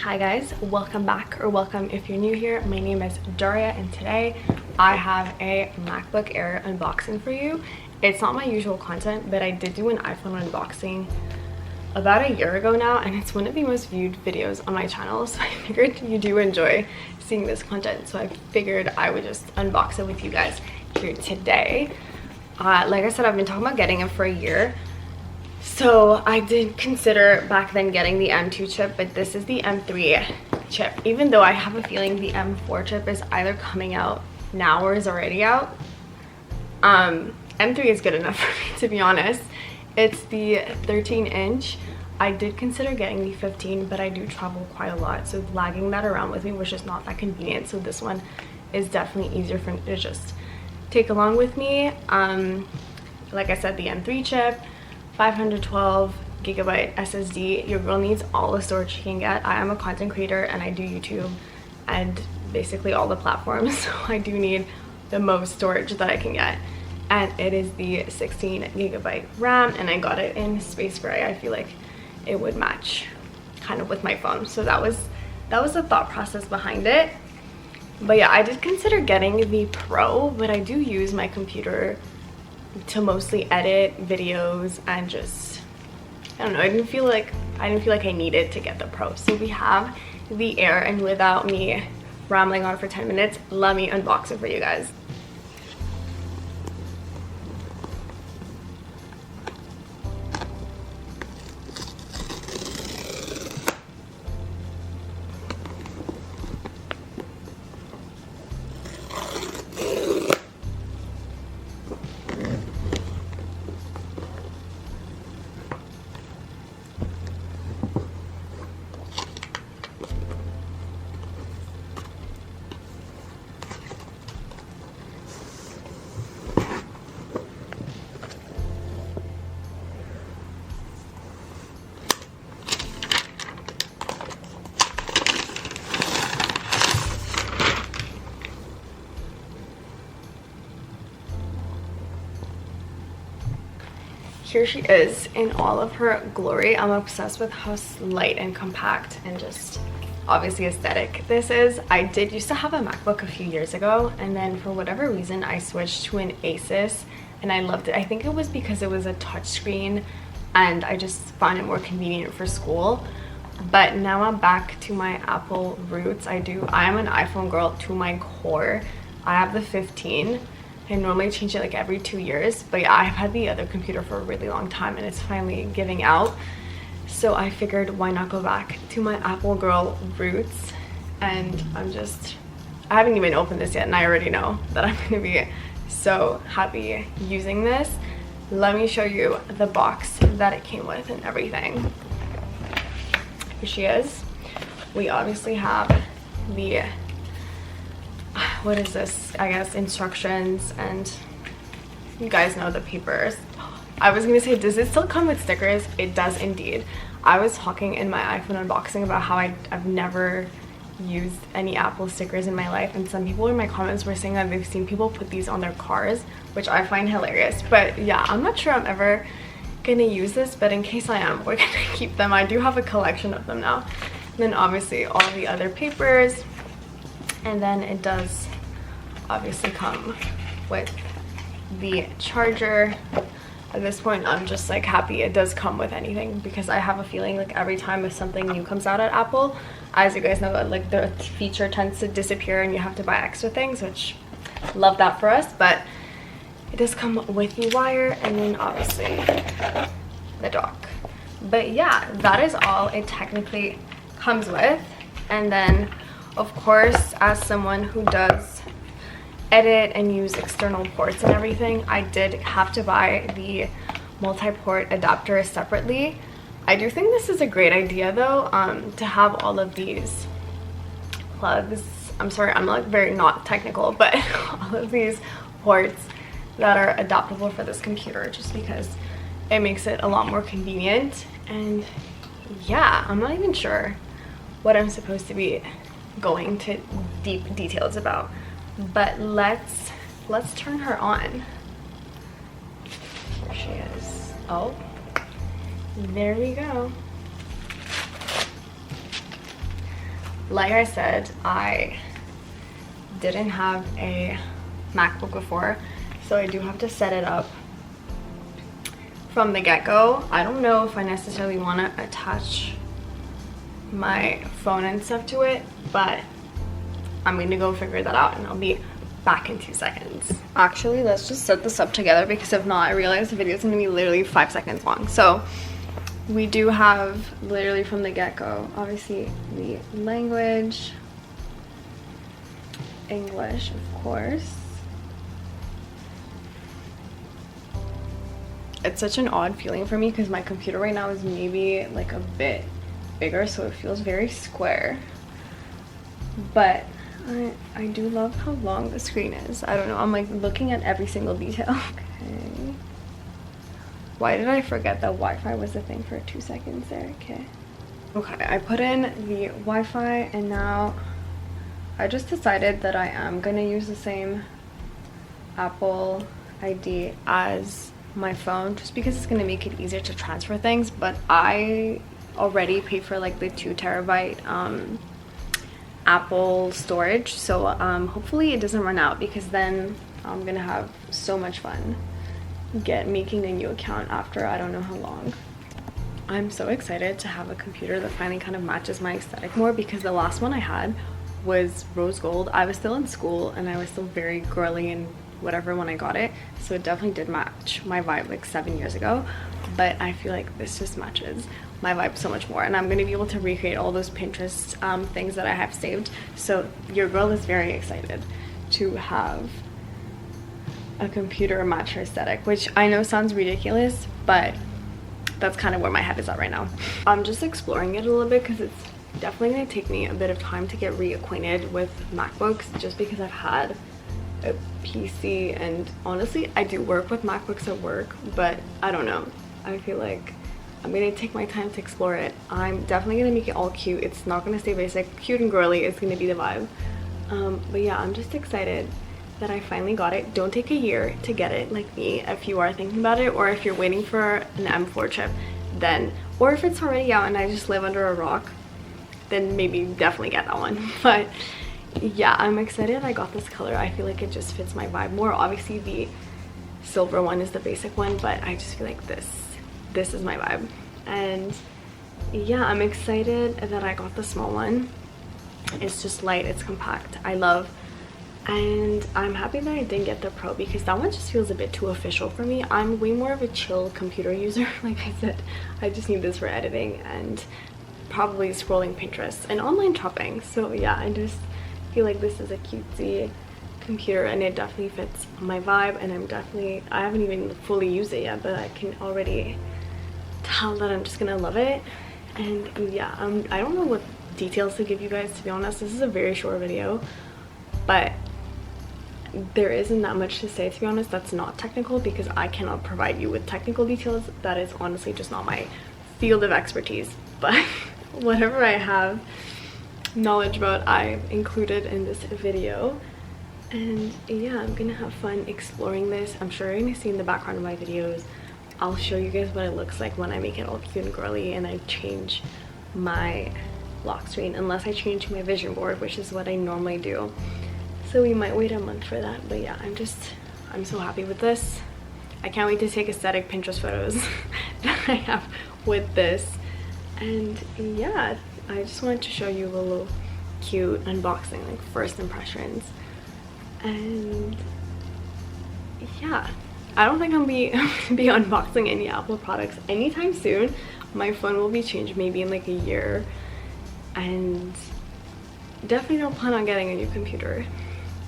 Hi guys, welcome back, or welcome if you're new here. My name is Daria and today I have a MacBook Air unboxing for you. It's not my usual content, but I did do an iPhone unboxing about a year ago now, and it's one of the most viewed videos on my channel, so I figured you do enjoy seeing this content, so I figured I would just unbox it with you guys here today. Like I said, I've been talking about getting it for a year. So I did consider back then getting the M2 chip, but this is the M3 chip. Even though I have a feeling the M4 chip is either coming out now or is already out. M3 is good enough for me, to be honest. It's the 13-inch. I did consider getting the 15, but I do travel quite a lot, so lagging that around with me was just not that convenient. So this one is definitely easier for me to just take along with me. Like I said, the M3 chip. 512 gigabyte SSD. Your girl needs all the storage you can get. I am a content creator and I do YouTube and basically all the platforms, so I do need the most storage that I can get. And it is the 16 gigabyte RAM, and I got it in space gray. I feel like it would match kind of with my phone, so that was the thought process behind it. But yeah, I did consider getting the Pro, but I do use my computer to mostly edit videos and just, I don't know, I didn't feel like I needed to get the Pro. So we have the Air, and without me rambling on for 10 minutes, let me unbox it for you guys. Here she is in all of her glory. I'm obsessed with how light and compact and just obviously aesthetic this is. I did used to have a MacBook a few years ago, and then for whatever reason I switched to an Asus and I loved it. I think it was because it was a touchscreen and I just found it more convenient for school. But now I'm back to my Apple roots. I am an iPhone girl to my core. I have the 15. I normally change it like every 2 years, but yeah, I've had the other computer for a really long time and it's finally giving out. So I figured, why not go back to my Apple girl roots? And I haven't even opened this yet, and I already know that I'm gonna be so happy using this. Let me show you the box that it came with and everything. Here she is. We obviously have the, what is this, I guess, instructions, and you guys know the papers. I was gonna say, does it still come with stickers? It does indeed. I was talking in my iPhone unboxing about how I've never used any Apple stickers in my life, and some people in my comments were saying that they've seen people put these on their cars, which I find hilarious. But yeah, I'm not sure I'm ever gonna use this, but in case I am, we're gonna keep them. I do have a collection of them now. And then obviously all the other papers, and then it does obviously come with the charger. At this point, I'm just like happy it does come with anything, because I have a feeling like every time if something new comes out at Apple, as you guys know, like the feature tends to disappear and you have to buy extra things, which love that for us. But it does come with the wire and then obviously the dock. But yeah, that is all it technically comes with. And then of course, as someone who does edit and use external ports and everything, I did have to buy the multi-port adapter separately. I do think this is a great idea though, to have all of these plugs. I'm sorry, I'm like very not technical, but all of these ports that are adaptable for this computer, just because it makes it a lot more convenient. And yeah, I'm not even sure what I'm supposed to be going to deep details about, but let's turn her on. Here she is. Oh, there we go. Like I said, I didn't have a MacBook before, so I do have to set it up from the get-go. I don't know if I necessarily want to attach my phone and stuff to it, but I'm going to go figure that out and I'll be back in 2 seconds. Actually, let's just set this up together, because if not, I realize the video is going to be literally 5 seconds long. So we do have, literally from the get-go, obviously the language, English, of course. It's such an odd feeling for me because my computer right now is maybe like a bit bigger, so it feels very square. But I do love how long the screen is. I don't know, I'm like looking at every single detail. Okay. Why did I forget that Wi-Fi was a thing for 2 seconds there? Okay. Okay, I put in the Wi-Fi and now I just decided that I am gonna use the same Apple ID as my phone, just because it's gonna make it easier to transfer things. But I already paid for like the 2 terabyte Apple storage, so hopefully it doesn't run out, because then I'm gonna have so much fun making a new account after I don't know how long. I'm so excited to have a computer that finally kind of matches my aesthetic more, because the last one I had was rose gold. I was still in school and I was still very girly and whatever when I got it, so it definitely did match my vibe like 7 years ago. But I feel like this just matches my vibe so much more, and I'm going to be able to recreate all those Pinterest things that I have saved. So your girl is very excited to have a computer match her aesthetic, which I know sounds ridiculous, but that's kind of where my head is at right now. I'm just exploring it a little bit because it's definitely going to take me a bit of time to get reacquainted with MacBooks, just because I've had a PC, and honestly I do work with MacBooks at work, but I don't know, I feel like I'm gonna take my time to explore it. I'm definitely gonna make it all cute. It's not gonna stay basic. Cute and girly is gonna be the vibe. But yeah, I'm just excited that I finally got it. Don't take a year to get it like me if you are thinking about it, or if you're waiting for an M4 chip, then, or if it's already out and I just live under a rock, then maybe definitely get that one. But yeah, I'm excited I got this color. I feel like it just fits my vibe more. Obviously the silver one is the basic one, but I just feel like this is my vibe. And yeah, I'm excited that I got the small one. It's just light, it's compact, I love. And I'm happy that I didn't get the Pro, because that one just feels a bit too official for me. I'm way more of a chill computer user. Like I said, I just need this for editing and probably scrolling Pinterest and online shopping. So yeah, I just feel like this is a cutesy computer and it definitely fits my vibe. And I haven't even fully used it yet, but I can already tell that I'm just gonna love it. And yeah, I don't know what details to give you guys, to be honest. This is a very short video, but there isn't that much to say, to be honest, that's not technical, because I cannot provide you with technical details. That is honestly just not my field of expertise. But whatever I have knowledge about, I've included in this video. And yeah, I'm gonna have fun exploring this. I'm sure you're gonna see in the background of my videos, I'll show you guys what it looks like when I make it all cute and girly and I change my lock screen, unless I change my vision board, which is what I normally do. So we might wait a month for that. But yeah, I'm so happy with this. I can't wait to take aesthetic Pinterest photos that I have with this. And yeah, I just wanted to show you a little cute unboxing, like first impressions. And yeah, I don't think I'll be unboxing any Apple products anytime soon. My phone will be changed maybe in like a year, and definitely don't plan on getting a new computer.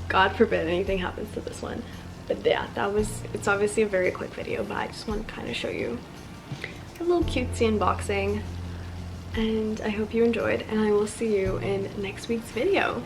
God forbid anything happens to this one. But yeah, it's obviously a very quick video, but I just want to kind of show you a little cutesy unboxing. And I hope you enjoyed, and I will see you in next week's video.